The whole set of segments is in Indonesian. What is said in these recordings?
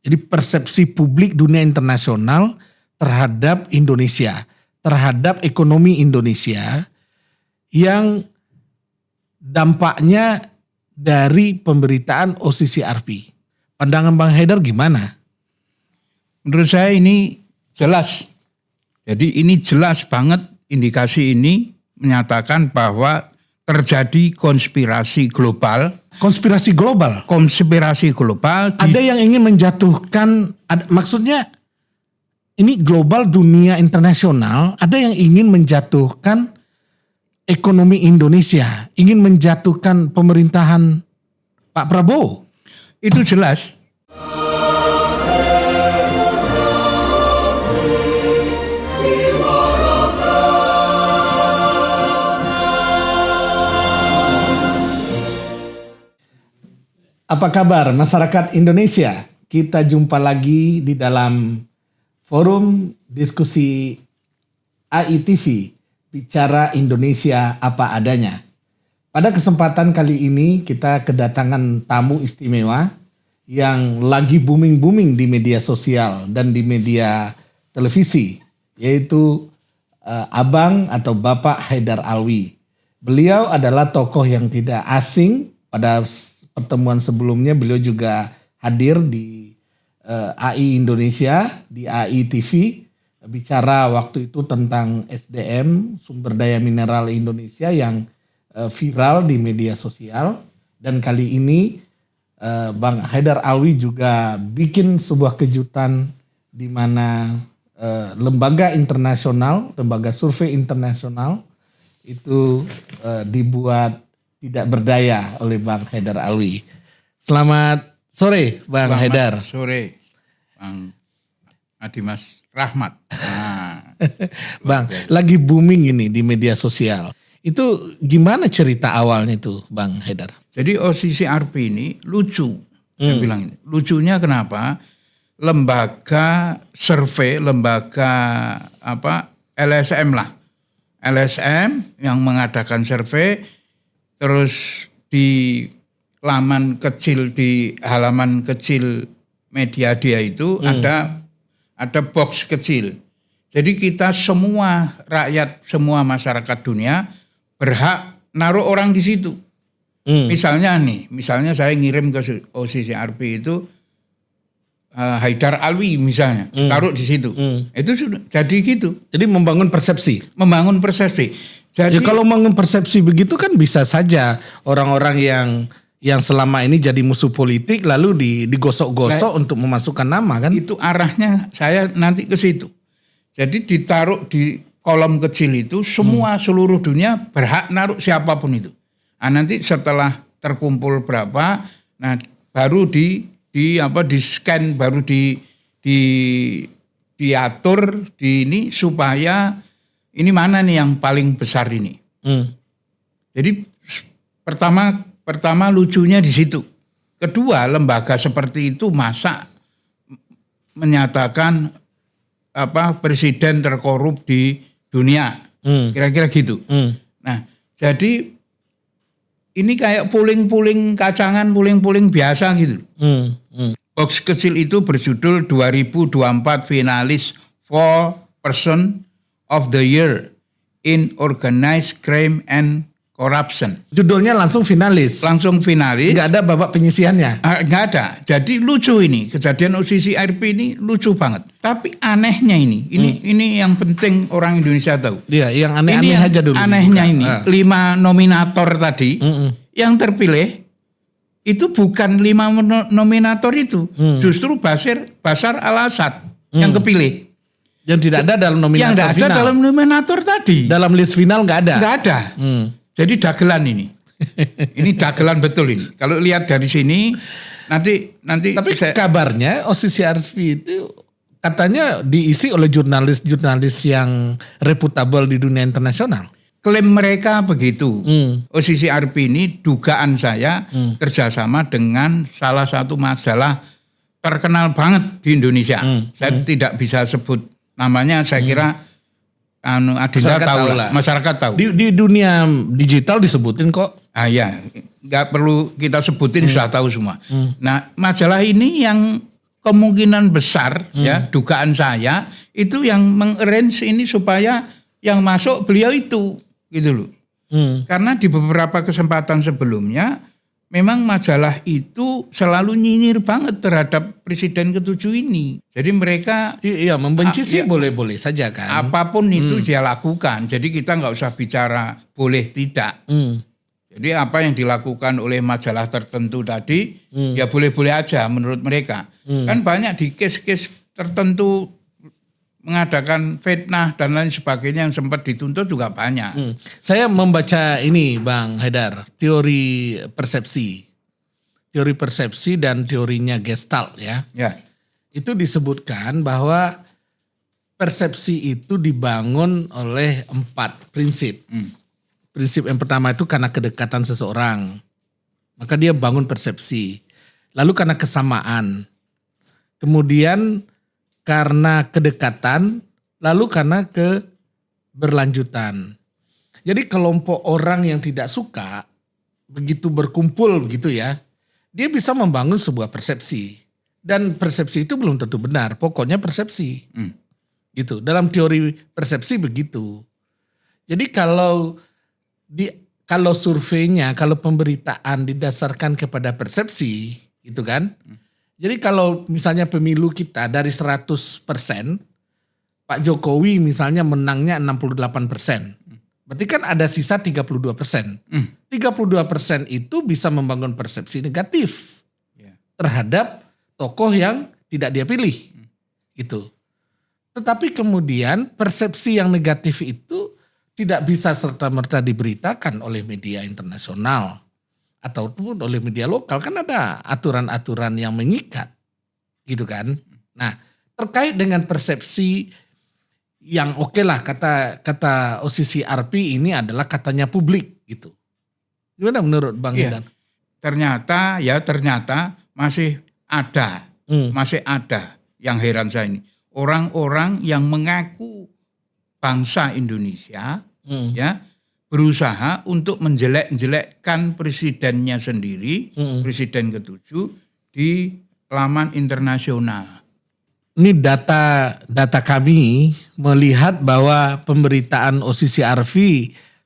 Jadi persepsi publik dunia internasional terhadap Indonesia, terhadap ekonomi Indonesia yang dampaknya dari pemberitaan OCCRP. Pandangan Bang Haidar gimana? Menurut saya ini jelas. Jadi ini jelas banget, indikasi ini menyatakan bahwa terjadi konspirasi global. Konspirasi global? Konspirasi global. Ada yang ingin menjatuhkan, maksudnya ini global dunia internasional, ada yang ingin menjatuhkan ekonomi Indonesia, ingin menjatuhkan pemerintahan Pak Prabowo. Itu jelas. Apa kabar masyarakat Indonesia? Kita jumpa lagi di dalam forum diskusi AITV, Bicara Indonesia Apa Adanya. Pada kesempatan kali ini kita kedatangan tamu istimewa yang lagi booming-booming di media sosial dan di media televisi, yaitu Abang atau Bapak Haidar Alwi. Beliau adalah tokoh yang tidak asing. Pada pertemuan sebelumnya beliau juga hadir di AI Indonesia, di AI TV, bicara waktu itu tentang SDM, sumber daya mineral Indonesia yang viral di media sosial. Dan kali ini Bang Haidar Alwi juga bikin sebuah kejutan di mana lembaga internasional, lembaga survei internasional itu dibuat tidak berdaya oleh Bang Haidar Alwi. Selamat sore Bang Haidar. Selamat sore Bang Adimas Rahmat. Nah, Bang, lagi booming ini di media sosial. Itu gimana cerita awalnya itu Bang Haidar? Jadi OCCRP ini lucu. Saya bilang ini. Lucunya kenapa? Lembaga survei, LSM lah. LSM yang mengadakan survei, terus di laman kecil, di halaman kecil media dia itu ada box kecil. Jadi kita semua rakyat, semua masyarakat dunia berhak naruh orang di situ. Misalnya saya ngirim ke OCCRP itu Haidar Alwi misalnya, taruh di situ. Itu sudah jadi gitu. Jadi membangun persepsi. Membangun persepsi. Jadi, ya kalau membangun persepsi begitu kan bisa saja orang-orang yang selama ini jadi musuh politik lalu digosok-gosok untuk memasukkan nama kan? Itu arahnya saya nanti ke situ. Jadi ditaruh di kolom kecil itu semua seluruh dunia berhak naruh siapapun itu. Nah, nanti setelah terkumpul berapa, nah baru di scan, baru diatur di ini supaya ini mana nih yang paling besar ini. Jadi pertama lucunya di situ. Kedua, lembaga seperti itu masa menyatakan presiden terkorup di dunia. Kira-kira gitu. Nah, jadi ini kayak puling-puling kacangan, puling-puling biasa gitu. Box kecil itu berjudul 2024 finalis for person of the year in organized crime and corruption. Judulnya langsung finalis. Langsung finalis. Nggak ada babak penyisiannya. Nggak ada. Jadi lucu ini, kejadian OCCRP ini lucu banget. Tapi anehnya ini yang penting orang Indonesia tahu. Iya, yang aneh-aneh aja dulu. Anehnya ini 5 nominator tadi yang terpilih itu bukan 5 nominator itu, justru Bashar al-Assad yang kepilih. Yang tidak ada dalam nominator yang final. Yang ada dalam nominator tadi. Dalam list final nggak ada. Nggak ada. Jadi dagelan ini. Ini dagelan betul ini. Kalau lihat dari sini nanti. Tapi kabarnya OCCRP itu katanya diisi oleh jurnalis-jurnalis yang reputable di dunia internasional. Klaim mereka begitu. OCCRP ini dugaan saya kerjasama dengan salah satu majalah terkenal banget di Indonesia. Saya tidak bisa sebut namanya, saya kira Adinda tahu lah. Masyarakat tahu. Di dunia digital disebutin kok. Ya, nggak perlu kita sebutin, sudah tahu semua. Nah, majalah ini yang kemungkinan besar ya dugaan saya itu yang mengarrange ini supaya yang masuk beliau itu gitu loh. Karena di beberapa kesempatan sebelumnya memang majalah itu selalu nyinyir banget terhadap presiden ke-7 ini. Jadi mereka Iya, membenci sih boleh-boleh saja kan. apapun itu dia lakukan. Jadi kita nggak usah bicara boleh tidak. Jadi apa yang dilakukan oleh majalah tertentu tadi ya boleh-boleh aja menurut mereka. Kan banyak di case-case tertentu mengadakan fitnah dan lain sebagainya yang sempat dituntut juga banyak. Saya membaca ini Bang Haidar, teori persepsi. Teori persepsi dan teorinya Gestalt ya. Ya. Itu disebutkan bahwa persepsi itu dibangun oleh 4 prinsip. Prinsip yang pertama itu karena kedekatan seseorang. Maka dia bangun persepsi. Lalu karena kesamaan. Kemudian karena kedekatan, lalu karena keberlanjutan. Jadi kelompok orang yang tidak suka begitu berkumpul begitu ya, dia bisa membangun sebuah persepsi. Dan persepsi itu belum tentu benar, pokoknya persepsi. Gitu. Dalam teori persepsi begitu. Jadi kalau surveinya, kalau pemberitaan didasarkan kepada persepsi, gitu kan? Jadi kalau misalnya pemilu kita dari 100%, Pak Jokowi misalnya menangnya 68%. Berarti kan ada sisa 32%. 32% itu bisa membangun persepsi negatif terhadap tokoh yang tidak dia pilih. Gitu. Tetapi kemudian persepsi yang negatif itu tidak bisa serta-merta diberitakan oleh media internasional ataupun oleh media lokal, kan ada aturan-aturan yang mengikat, gitu kan. Nah, terkait dengan persepsi yang oke lah kata OCCRP ini adalah katanya publik gitu. Gimana menurut Bang Haidar? Ternyata masih ada yang heran saya ini. Orang-orang yang mengaku bangsa Indonesia ya berusaha untuk menjelek-jelekkan presidennya sendiri, presiden ke-7 di laman internasional. Ini data kami melihat bahwa pemberitaan OCCRV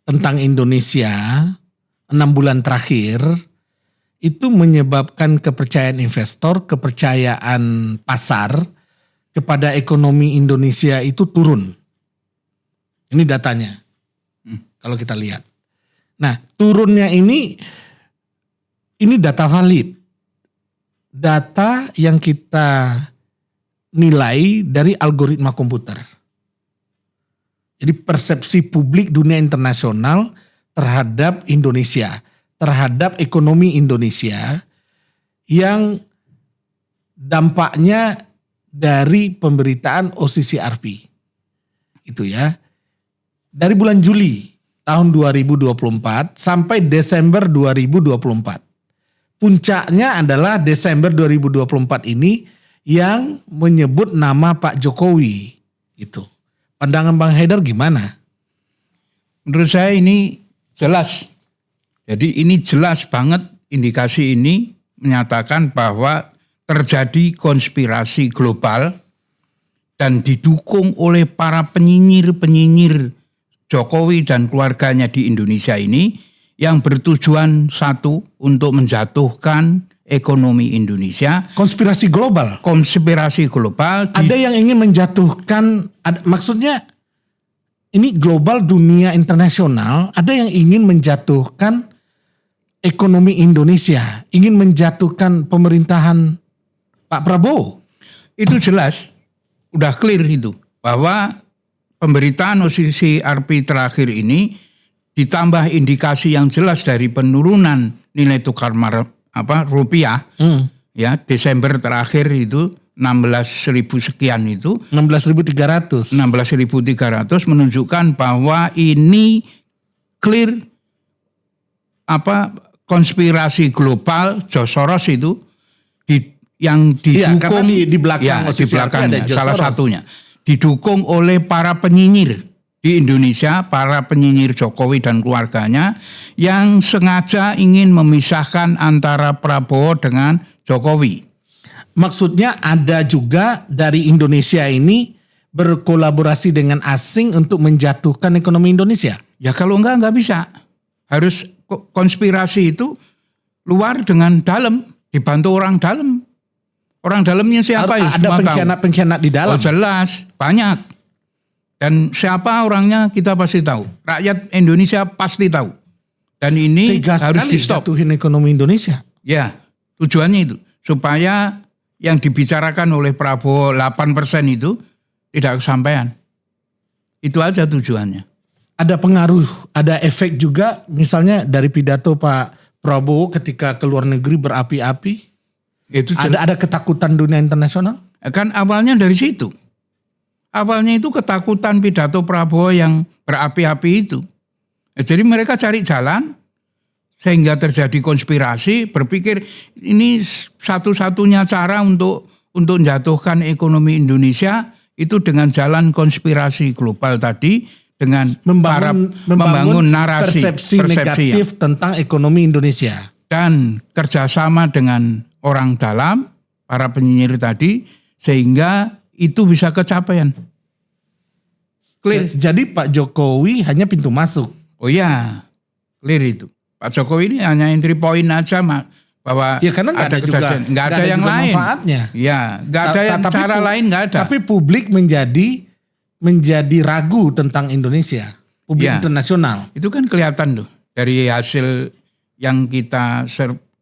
tentang Indonesia 6 bulan terakhir itu menyebabkan kepercayaan investor, kepercayaan pasar kepada ekonomi Indonesia itu turun. Ini datanya. Kalau kita lihat. Nah, turunnya ini data valid. Data yang kita nilai dari algoritma komputer. Jadi persepsi publik dunia internasional terhadap Indonesia, terhadap ekonomi Indonesia yang dampaknya dari pemberitaan OCCRP. Itu ya. Dari bulan Juli tahun 2024 sampai Desember 2024. Puncaknya adalah Desember 2024 ini yang menyebut nama Pak Jokowi. Itu. Pandangan Bang Haidar gimana? Menurut saya ini jelas. Jadi ini jelas banget indikasi ini menyatakan bahwa terjadi konspirasi global dan didukung oleh para penyinyir-penyinyir Jokowi dan keluarganya di Indonesia ini yang bertujuan satu untuk menjatuhkan ekonomi Indonesia. Konspirasi global. Konspirasi global. Ada yang ingin menjatuhkan, maksudnya ini global dunia internasional, ada yang ingin menjatuhkan ekonomi Indonesia, ingin menjatuhkan pemerintahan Pak Prabowo. Itu jelas, udah clear itu, bahwa pemberitaan OCCRP terakhir ini ditambah indikasi yang jelas dari penurunan nilai tukar rupiah ya Desember terakhir itu 16.000 sekian itu 16.300 menunjukkan bahwa ini clear konspirasi global George Soros itu yang didukung di belakang di belakangnya salah satunya didukung oleh para penyinyir di Indonesia, para penyinyir Jokowi dan keluarganya yang sengaja ingin memisahkan antara Prabowo dengan Jokowi. Maksudnya ada juga dari Indonesia ini berkolaborasi dengan asing untuk menjatuhkan ekonomi Indonesia. Ya kalau enggak bisa. Harus konspirasi itu luar dengan dalam, dibantu orang dalam. Orang dalamnya siapa ya? Ada pengkhianat-pengkhianat di dalam. Oh jelas, banyak. Dan siapa orangnya kita pasti tahu. Rakyat Indonesia pasti tahu. Dan ini Tegas harus sekali di-stop. jatuhin ekonomi Indonesia. Ya, tujuannya itu. Supaya yang dibicarakan oleh Prabowo 8% itu tidak kesampaian. Itu aja tujuannya. Ada pengaruh, ada efek juga misalnya dari pidato Pak Prabowo ketika ke luar negeri berapi-api. Itu Ada ketakutan dunia internasional? kan awalnya dari situ. Awalnya itu ketakutan pidato Prabowo yang berapi-api itu. Jadi mereka cari jalan sehingga terjadi konspirasi, berpikir ini satu-satunya cara untuk menjatuhkan ekonomi Indonesia itu dengan jalan konspirasi global tadi, dengan membangun narasi persepsi negatif tentang ekonomi Indonesia. Dan kerjasama dengan orang dalam, para penyinyir tadi, sehingga itu bisa kecapaian. Clear. Jadi Pak Jokowi hanya pintu masuk. Oh ya, clear itu. Pak Jokowi ini hanya entry point aja, bahwa Ya karena nggak ada kejadian, juga, nggak ada yang juga lain. Manfaatnya. Ya, nggak ada yang cara lain, nggak ada. Tapi publik menjadi ragu tentang Indonesia. Publik Ya. internasional. Itu kan kelihatan tuh dari hasil yang kita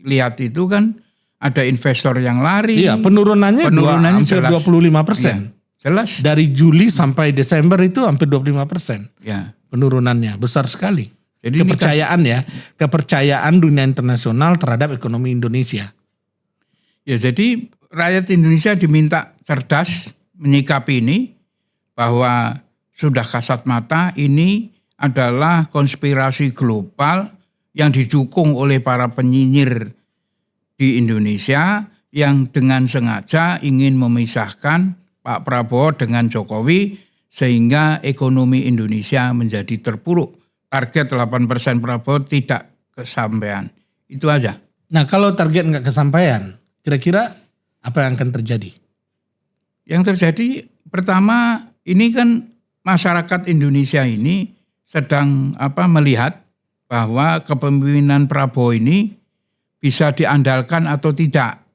lihat itu kan ada investor yang lari. Iya, penurunannya hampir jelas. 25%. Jelas. Dari Juli sampai Desember itu hampir 25%. Ya. Penurunannya besar sekali. Jadi kepercayaan dunia internasional terhadap ekonomi Indonesia. Ya, jadi rakyat Indonesia diminta cerdas menyikapi ini, bahwa sudah kasat mata ini adalah konspirasi global yang didukung oleh para penyinyir di Indonesia yang dengan sengaja ingin memisahkan Pak Prabowo dengan Jokowi sehingga ekonomi Indonesia menjadi terpuruk. Target 8% Prabowo tidak kesampaian. Itu aja. Nah kalau target nggak kesampaian, kira-kira apa yang akan terjadi? Yang terjadi pertama, ini kan masyarakat Indonesia ini sedang melihat bahwa kepemimpinan Prabowo ini bisa diandalkan atau tidak.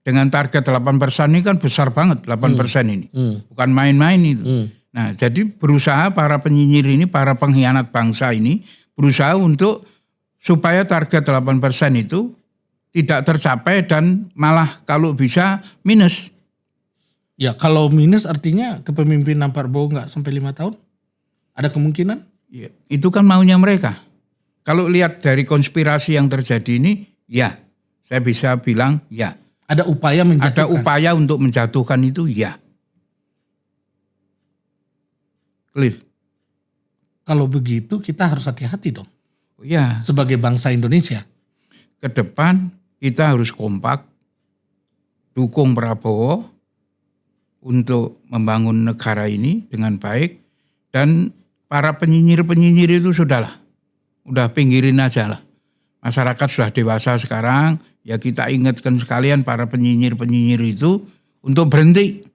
Dengan target 8% ini kan besar banget, 8% ini. Bukan main-main itu. Nah, jadi berusaha para penyinyir ini, para pengkhianat bangsa ini berusaha untuk supaya target 8% itu tidak tercapai dan malah kalau bisa minus. Ya kalau minus artinya kepemimpinan Pak Prabowo nggak sampai 5 tahun? Ada kemungkinan? Ya, itu kan maunya mereka. Kalau lihat dari konspirasi yang terjadi ini, ya saya bisa bilang ya. Ada upaya menjatuhkan? Ada upaya untuk menjatuhkan itu ya. Clear. Kalau begitu kita harus hati-hati dong. Ya. Sebagai bangsa Indonesia. Ke depan kita harus kompak, dukung Prabowo untuk membangun negara ini dengan baik, dan para penyinyir-penyinyir itu sudahlah, udah pinggirin aja lah. Masyarakat sudah dewasa sekarang, ya kita ingatkan sekalian para penyinyir-penyinyir itu untuk berhenti.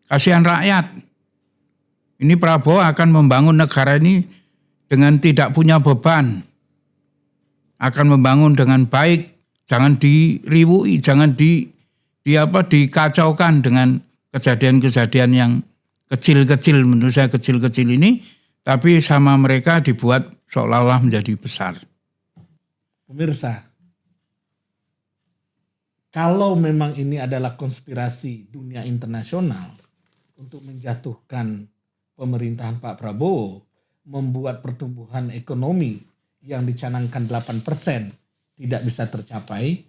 Kasihan rakyat. Ini Prabowo akan membangun negara ini dengan tidak punya beban. Akan membangun dengan baik, jangan diriwui, jangan dikacaukan dengan kejadian-kejadian yang kecil-kecil, menurut saya kecil-kecil ini, tapi sama mereka dibuat seolah-olah menjadi besar. Pemirsa, kalau memang ini adalah konspirasi dunia internasional untuk menjatuhkan pemerintahan Pak Prabowo, membuat pertumbuhan ekonomi yang dicanangkan 8% tidak bisa tercapai,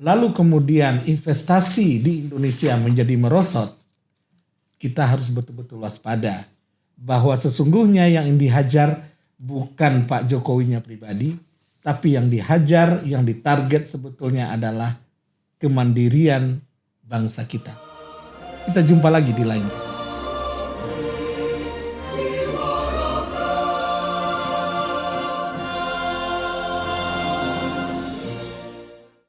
lalu kemudian investasi di Indonesia menjadi merosot, kita harus betul-betul waspada bahwa sesungguhnya yang dihajar bukan Pak Jokowinya pribadi, tapi yang dihajar, yang ditarget sebetulnya adalah kemandirian bangsa kita. Kita jumpa lagi di lain.